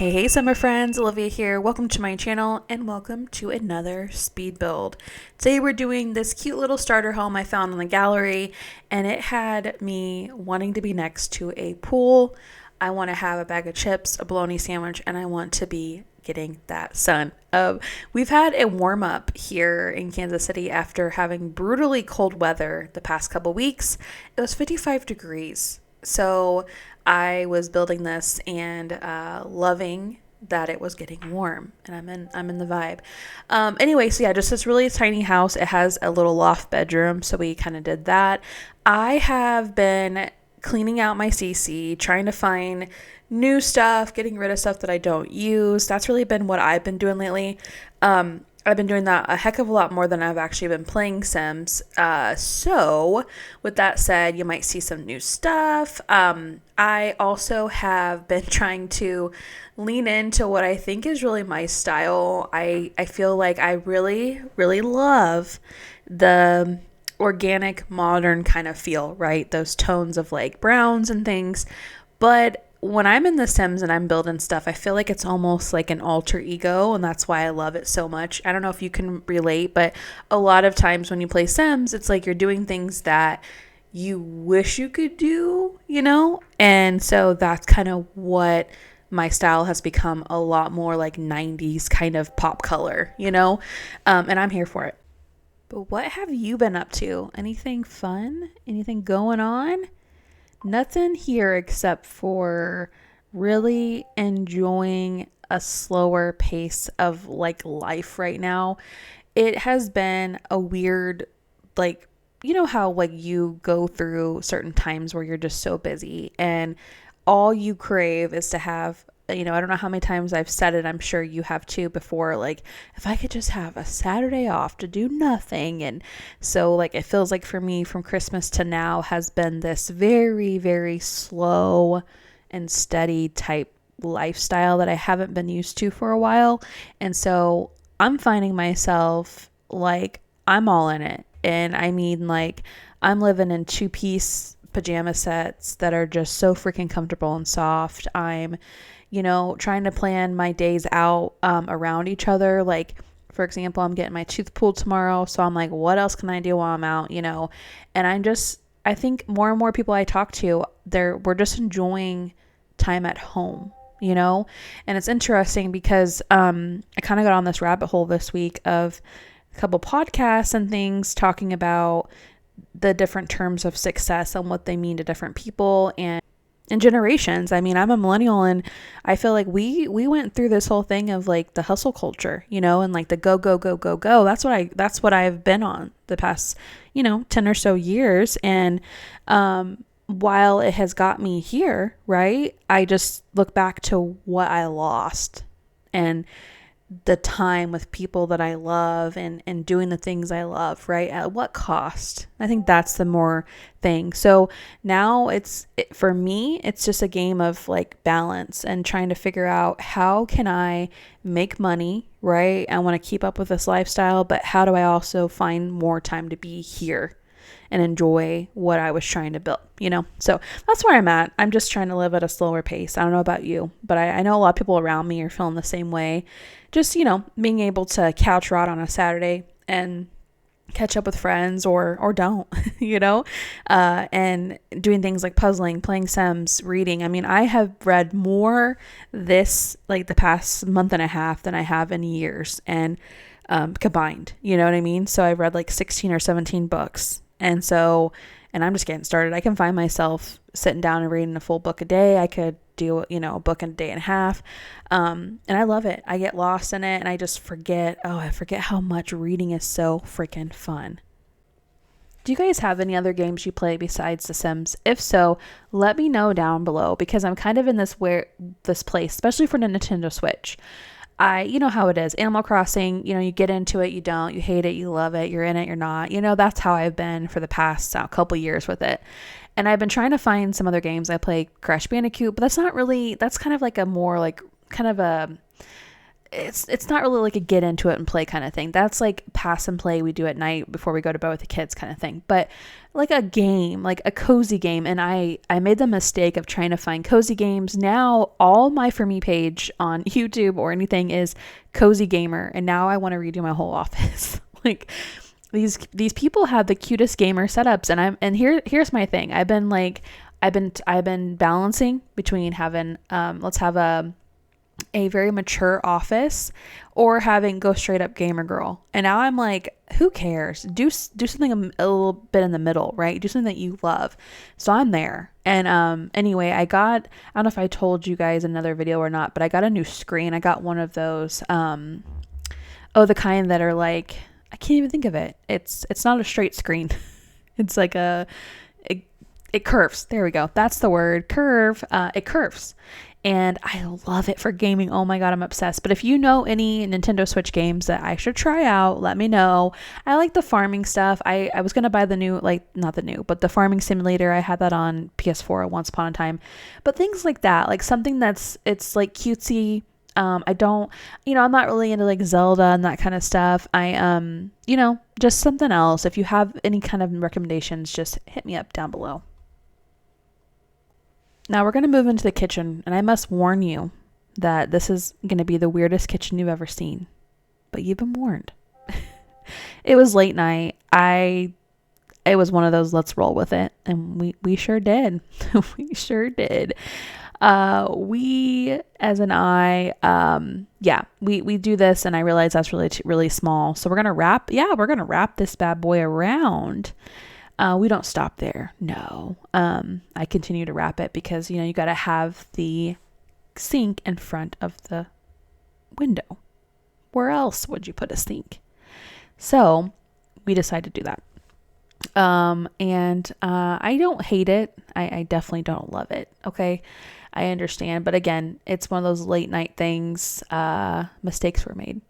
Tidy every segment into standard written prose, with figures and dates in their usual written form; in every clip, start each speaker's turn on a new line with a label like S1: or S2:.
S1: Hey, summer friends, Olivia here. Welcome to my channel and welcome to another speed build. Today we're doing this cute little starter home I found in the gallery, and it had me wanting to be next to a pool. I want to have a bag of chips, a bologna sandwich, and I want to be getting that sun. We've had a warm up here in Kansas City after having brutally cold weather the past couple weeks. It was 55 degrees. So I was building this and loving that it was getting warm, and I'm in the vibe. Anyway, so yeah, just this really tiny house. It has a little loft bedroom, so we kind of did that. I have been cleaning out my CC, trying to find new stuff, getting rid of stuff that I don't use. That's really been what I've been doing lately. I've been doing that a heck of a lot more than I've actually been playing Sims. So with that said, you might see some new stuff. I also have been trying to lean into what I think is really my style. I feel like I really, really love the organic, modern kind of feel, right? Those tones of like browns and things. But when I'm in The Sims and I'm building stuff, I feel like it's almost like an alter ego, and that's why I love it so much. I don't know if you can relate, but a lot of times when you play Sims, it's like you're doing things that you wish you could do, you know? And so that's kind of what my style has become, a lot more like 90s kind of pop color, you know? And I'm here for it. But what have you been up to? Anything fun? Anything going on? Nothing here except for really enjoying a slower pace of like life right now. It has been a weird, like, you know how like you go through certain times where you're just so busy and all you crave is to have, you know, I don't know how many times I've said it, I'm sure you have too before, like, if I could just have a Saturday off to do nothing. And so like it feels like for me from Christmas to now has been this very, very slow and steady type lifestyle that I haven't been used to for a while. And so I'm finding myself like I'm all in it. And I mean, like, I'm living in 2-piece pajama sets that are just so freaking comfortable and soft. I'm, you know, trying to plan my days out around each other. Like, for example, I'm getting my tooth pulled tomorrow. So I'm like, what else can I do while I'm out, you know? And I think more and more people I talk to, we're just enjoying time at home, you know? And it's interesting because I kind of got on this rabbit hole this week of a couple podcasts and things talking about the different terms of success and what they mean to different people and generations. I mean, I'm a millennial and I feel like we went through this whole thing of like the hustle culture, you know, and like the go, go, go, go, go. That's what I've been on the past, 10 or so years. And, while it has got me here, right, I just look back to what I lost and the time with people that I love and doing the things I love, right? At what cost? I think that's the more thing. So now for me, it's just a game of like balance and trying to figure out how can I make money, right? I want to keep up with this lifestyle, but how do I also find more time to be here and enjoy what I was trying to build, you know? So that's where I'm at. I'm just trying to live at a slower pace. I don't know about you, but I know a lot of people around me are feeling the same way. Just, being able to couch rot on a Saturday and catch up with friends or don't, and doing things like puzzling, playing Sims, reading. I mean, I have read more the past month and a half than I have in years and combined, you know what I mean? So I've read like 16 or 17 books. And I'm just getting started. I can find myself sitting down and reading a full book a day. I could do, a book in a day and a half. And I love it. I get lost in it and I just forget how much reading is so freaking fun. Do you guys have any other games you play besides The Sims? If so, let me know down below because I'm kind of in this place, especially for the Nintendo Switch. You know how it is. Animal Crossing, you get into it, you don't, you hate it, you love it, you're in it, you're not. That's how I've been for the past couple years with it. And I've been trying to find some other games. I play Crash Bandicoot, but that's kind of like a more like kind of a it's not really like a get into it and play kind of thing. That's like pass and play we do at night before we go to bed with the kids kind of thing. But like a game, like a cozy game, and I made the mistake of trying to find cozy games. Now all my For Me page on YouTube or anything is cozy gamer, and now I want to redo my whole office. Like these people have the cutest gamer setups, and here's my thing. I've been balancing between having let's have a very mature office or having go straight up gamer girl. And now I'm like, who cares? Do something a little bit in the middle, right? Do something that you love. So I'm there. And anyway, I don't know if I told you guys in another video or not, but I got a new screen. I got one of those the kind that are like, I can't even think of it. It's not a straight screen. It's like it curves. There we go. That's the word. Curve. It curves. And I love it for gaming. Oh my God, I'm obsessed. But if you know any Nintendo Switch games that I should try out, let me know. I like the farming stuff. I was going to buy the new, like, not the new, but the farming simulator. I had that on PS4 once upon a time. But things like that, like something it's like cutesy. I'm not really into like Zelda and that kind of stuff. Just something else. If you have any kind of recommendations, just hit me up down below. Now we're going to move into the kitchen, and I must warn you that this is going to be the weirdest kitchen you've ever seen. But you've been warned. It was late night. It was one of those let's roll with it, and we sure did. We sure did. We do this, and I realize that's really small. So we're going to wrap this bad boy around. We don't stop there. No. I continue to wrap it because, you got to have the sink in front of the window. Where else would you put a sink? So we decided to do that. I don't hate it. I definitely don't love it. Okay. I understand. But again, it's one of those late night things. Mistakes were made.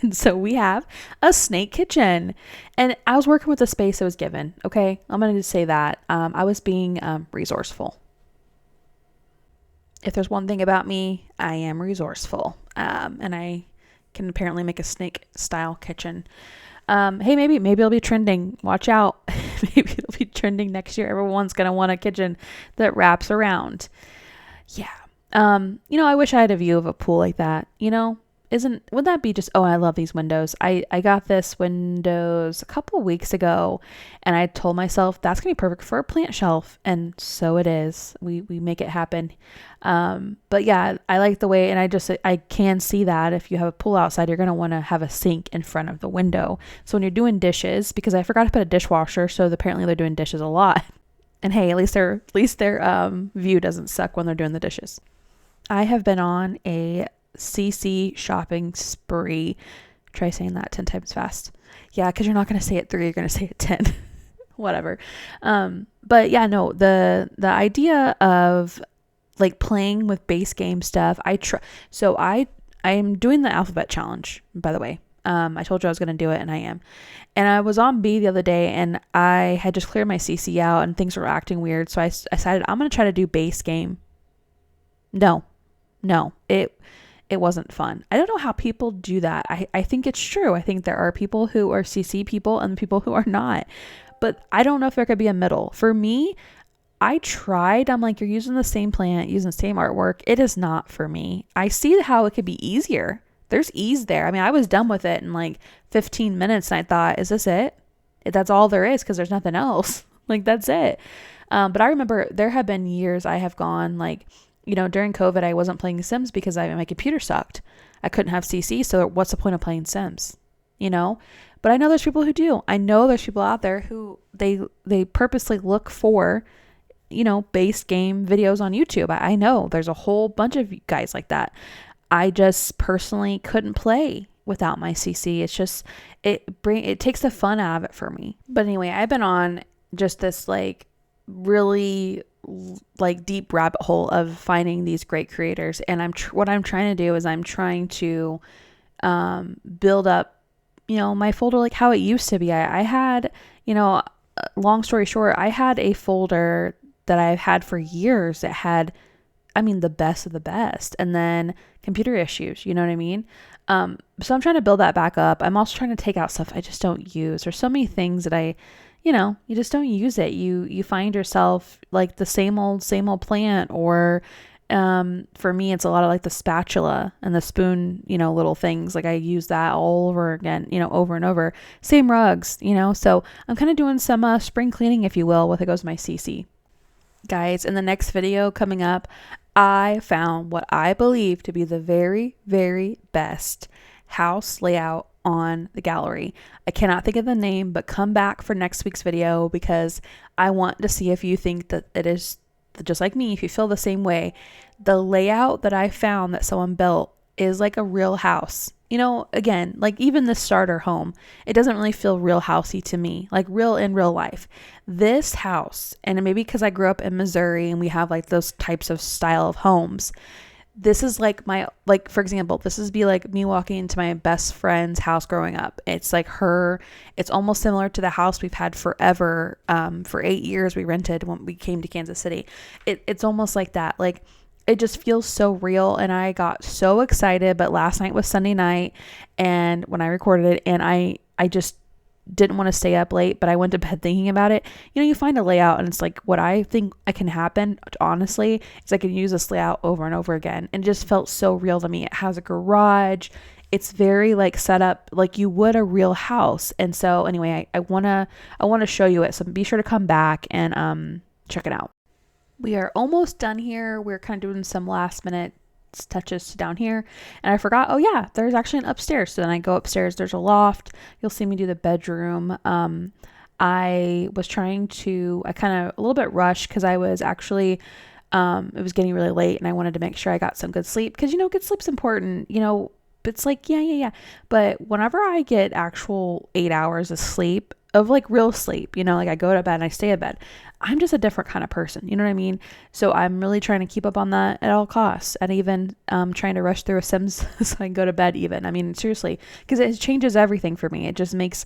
S1: And so we have a snake kitchen, and I was working with the space that was given. Okay. I'm going to just say that, I was being, resourceful. If there's one thing about me, I am resourceful. And I can apparently make a snake style kitchen. Hey, maybe it'll be trending. Watch out. Maybe it'll be trending next year. Everyone's going to want a kitchen that wraps around. Yeah. I wish I had a view of a pool like that, would that be just, I love these windows. I got this windows a couple weeks ago, and I told myself that's going to be perfect for a plant shelf. And so it is. We make it happen. But yeah, I like the way, and I can see that if you have a pool outside, you're going to want to have a sink in front of the window. So when you're doing dishes, because I forgot to put a dishwasher, so apparently they're doing dishes a lot. And hey, at least their view doesn't suck when they're doing the dishes. I have been on a CC shopping spree. Try saying that 10 times fast. Yeah, because you're not going to say it 3, you're going to say it 10. Whatever. But yeah, no, the idea of like playing with base game stuff, so I am doing the alphabet challenge, by the way. I told you I was going to do it, and I am. And I was on B the other day, and I had just cleared my CC out, and things were acting weird. So I decided I'm going to try to do base game. No, it wasn't fun. I don't know how people do that. I think it's true. I think there are people who are CC people and people who are not. But I don't know if there could be a middle. For me, I tried. I'm like, you're using the same plant, using the same artwork. It is not for me. I see how it could be easier. There's ease there. I mean, I was done with it in like 15 minutes, and I thought, is this it? That's all there is, because there's nothing else. Like, that's it. But I remember there have been years I have gone like, during COVID, I wasn't playing Sims because my computer sucked. I couldn't have CC, so what's the point of playing Sims? But I know there's people who do. I know there's people out there who they purposely look for, base game videos on YouTube. I know there's a whole bunch of guys like that. I just personally couldn't play without my CC. It's just, it takes the fun out of it for me. But anyway, I've been on just this like really like deep rabbit hole of finding these great creators. And what I'm trying to do is I'm trying to build up, my folder like how it used to be. I had, long story short, I had a folder that I've had for years that had I mean, the best of the best. And then computer issues, you know what I mean? So I'm trying to build that back up. I'm also trying to take out stuff I just don't use. There's so many things that you just don't use it. You find yourself like the same old plant, or for me, it's a lot of like the spatula and the spoon, little things. Like I use that all over again, over and over. Same rugs, so I'm kind of doing some spring cleaning, if you will, with it goes my CC. Guys, in the next video coming up, I found what I believe to be the very, very best house layout on the gallery. I cannot think of the name, but come back for next week's video because I want to see if you think that it is just like me, if you feel the same way. The layout that I found that someone built is like a real house. Again, like even the starter home, it doesn't really feel real housey to me, like real in real life. This house, and maybe because I grew up in Missouri and we have like those types of style of homes, this is like for example, this is be like me walking into my best friend's house growing up. It's like it's almost similar to the house we've had forever. For 8 years we rented when we came to Kansas City. It's almost like that. Like it just feels so real, and I got so excited. But last night was Sunday night, and when I recorded it, and I just didn't want to stay up late, but I went to bed thinking about it. You find a layout, and it's like what I think can happen, honestly, is I can use this layout over and over again. And it just felt so real to me. It has a garage. It's very like set up like you would a real house. And so anyway, I wanna show you it. So be sure to come back and check it out. We are almost done here. We're kind of doing some last minute touches to down here, and I forgot, oh yeah, there's actually an upstairs. So then I go upstairs, there's a loft. You'll see me do the bedroom. I was trying to, I kind of a little bit rushed because I was actually it was getting really late, and I wanted to make sure I got some good sleep because good sleep's important. It's like yeah, but whenever I get actual 8 hours of sleep, of like real sleep, like I go to bed and I stay in bed, I'm just a different kind of person. You know what I mean? So I'm really trying to keep up on that at all costs, and even trying to rush through a Sims so I can go to bed even. I mean, seriously, because it changes everything for me. It makes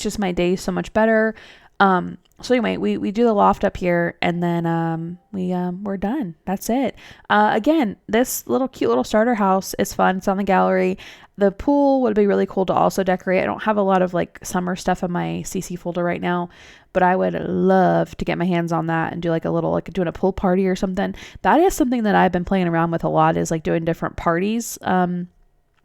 S1: just my day so much better. So anyway, we do the loft up here, and then we're done. That's it. Again, this cute little starter house is fun. It's on the gallery. The pool would be really cool to also decorate. I don't have a lot of like summer stuff in my CC folder right now, but I would love to get my hands on that and do like a little, like doing a pool party or something. That is something that I've been playing around with a lot, is like doing different parties.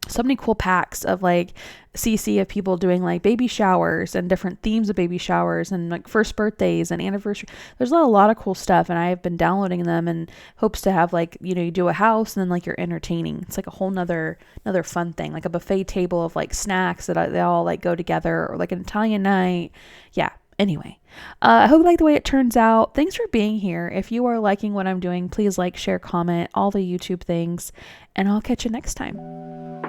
S1: So many cool packs of like CC of people doing like baby showers and different themes of baby showers and like first birthdays and anniversary. There's a lot of cool stuff, and I've been downloading them in hopes to have like, you do a house and then like you're entertaining. It's like a whole another fun thing, like a buffet table of like snacks that they all like go together, or like an Italian night. Yeah. Anyway, I hope you like the way it turns out. Thanks for being here. If you are liking what I'm doing, please like, share, comment, all the YouTube things, and I'll catch you next time.